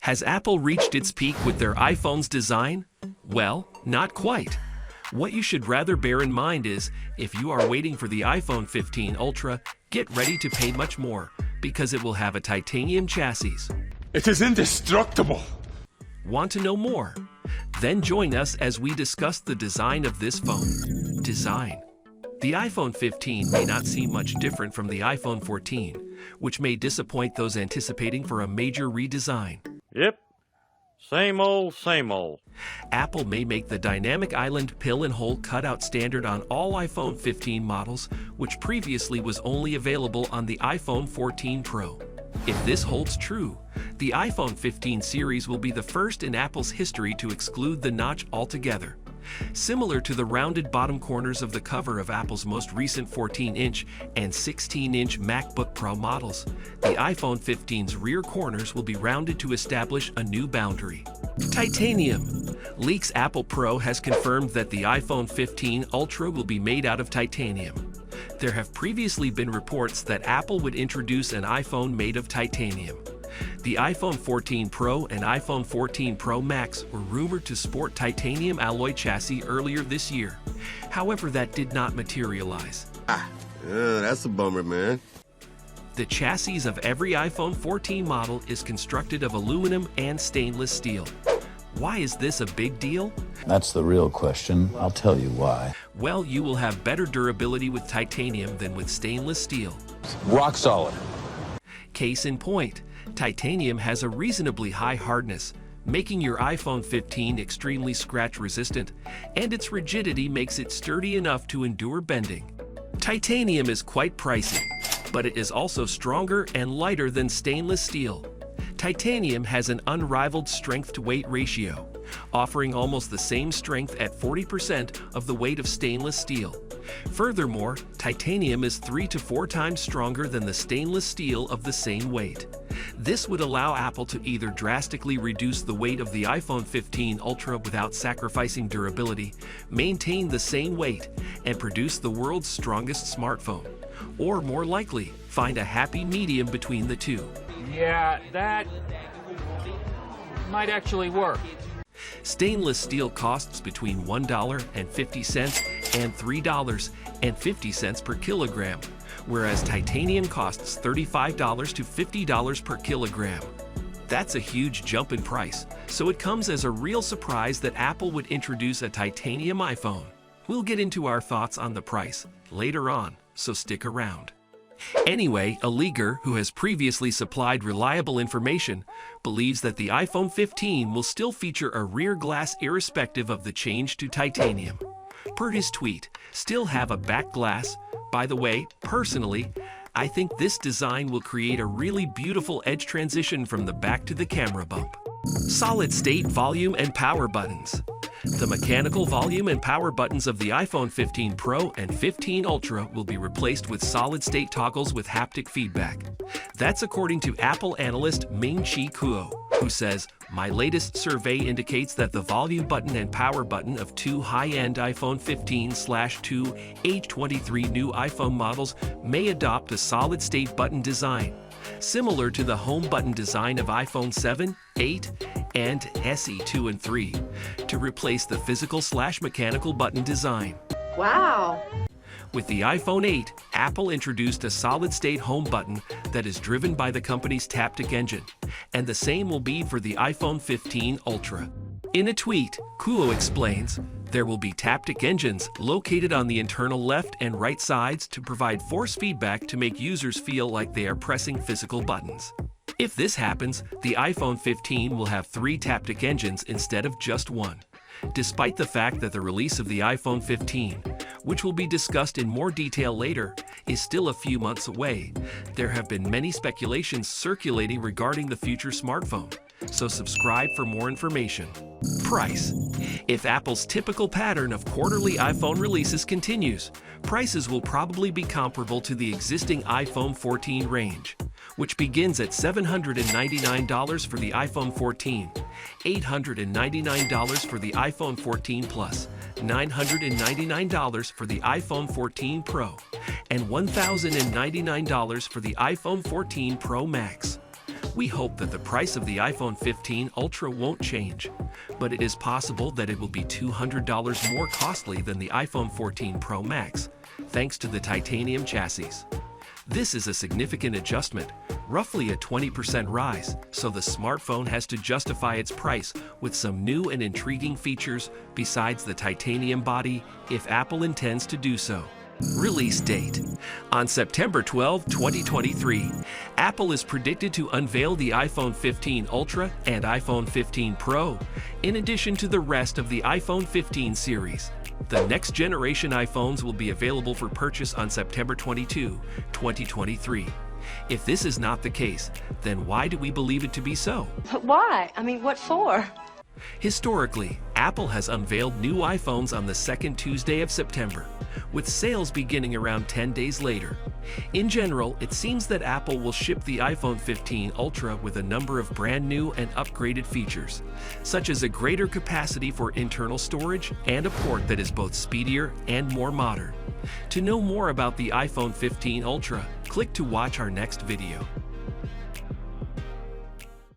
Has Apple reached its peak with their iPhone's design? Well, not quite. What you should rather bear in mind is, if you are waiting for the iPhone 15 Ultra, get ready to pay much more, because it will have a titanium chassis. It is indestructible! Want to know more? Then join us as we discuss the design of this phone. Design. The iPhone 15 may not seem much different from the iPhone 14, which may disappoint those anticipating for a major redesign. Yep. Same old, same old. Apple may make the dynamic island pill and hole cutout standard on all iPhone 15 models, which previously was only available on the iPhone 14 Pro. If this holds true, the iPhone 15 series will be the first in Apple's history to exclude the notch altogether. Similar to the rounded bottom corners of the cover of Apple's most recent 14-inch and 16-inch MacBook Pro models, the iPhone 15's rear corners will be rounded to establish a new boundary. Titanium. Leaks Apple Pro has confirmed that the iPhone 15 Ultra will be made out of titanium. There have previously been reports that Apple would introduce an iPhone made of titanium. The iPhone 14 Pro and iPhone 14 Pro Max were rumored to sport titanium alloy chassis earlier this year. However, that did not materialize. That's a bummer, man. The chassis of every iPhone 14 model is constructed of aluminum and stainless steel. Why is this a big deal? That's the real question. I'll tell you why. Well, you will have better durability with titanium than with stainless steel. Rock solid. Case in point, titanium has a reasonably high hardness, making your iPhone 15 extremely scratch-resistant, and its rigidity makes it sturdy enough to endure bending. Titanium is quite pricey, but it is also stronger and lighter than stainless steel. Titanium has an unrivaled strength-to-weight ratio, offering almost the same strength at 40% of the weight of stainless steel. Furthermore, titanium is 3 to 4 times stronger than the stainless steel of the same weight. This would allow Apple to either drastically reduce the weight of the iPhone 15 Ultra without sacrificing durability, maintain the same weight, and produce the world's strongest smartphone, or more likely, find a happy medium between the two. Yeah, that might actually work. Stainless steel costs between $1.50 and $3.50 per kilogram, whereas titanium costs $35 to $50 per kilogram. That's a huge jump in price, so it comes as a real surprise that Apple would introduce a titanium iPhone. We'll get into our thoughts on the price later on, so stick around. Anyway, a leaker who has previously supplied reliable information believes that the iPhone 15 will still feature a rear glass irrespective of the change to titanium. Per his tweet, still have a back glass. By the way, personally, I think this design will create a really beautiful edge transition from the back to the camera bump. Solid-state volume and power buttons. The mechanical volume and power buttons of the iPhone 15 Pro and 15 Ultra will be replaced with solid-state toggles with haptic feedback. That's according to Apple analyst Ming-Chi Kuo, who says, "My latest survey indicates that the volume button and power button of two high-end iPhone 15/2 H23 new iPhone models may adopt a solid-state button design, similar to the home button design of iPhone 7, 8, and SE 2 and 3, to replace the physical/mechanical button design." Wow! With the iPhone 8, Apple introduced a solid-state home button that is driven by the company's Taptic engine, and the same will be for the iPhone 15 Ultra. In a tweet, Kuo explains, "There will be Taptic engines located on the internal left and right sides to provide force feedback to make users feel like they are pressing physical buttons." If this happens, the iPhone 15 will have 3 Taptic engines instead of just 1. Despite the fact that the release of the iPhone 15, which will be discussed in more detail later, is still a few months away, there have been many speculations circulating regarding the future smartphone, so subscribe for more information. Price. If Apple's typical pattern of quarterly iPhone releases continues, prices will probably be comparable to the existing iPhone 14 range, which begins at $799 for the iPhone 14, $899 for the iPhone 14 Plus, $999 for the iPhone 14 Pro, and $1,099 for the iPhone 14 Pro Max. We hope that the price of the iPhone 15 Ultra won't change, but it is possible that it will be $200 more costly than the iPhone 14 Pro Max, thanks to the titanium chassis. This is a significant adjustment, roughly a 20% rise, so the smartphone has to justify its price with some new and intriguing features besides the titanium body if Apple intends to do so. Release date. On September 12, 2023, Apple is predicted to unveil the iPhone 15 Ultra and iPhone 15 Pro, in addition to the rest of the iPhone 15 series. The next generation iPhones will be available for purchase on September 22, 2023. If this is not the case, then why do we believe it to be so? But why? I mean, what for? Historically, Apple has unveiled new iPhones on the second Tuesday of September, with sales beginning around 10 days later. In general, it seems that Apple will ship the iPhone 15 Ultra with a number of brand new and upgraded features, such as a greater capacity for internal storage and a port that is both speedier and more modern. To know more about the iPhone 15 Ultra, click to watch our next video.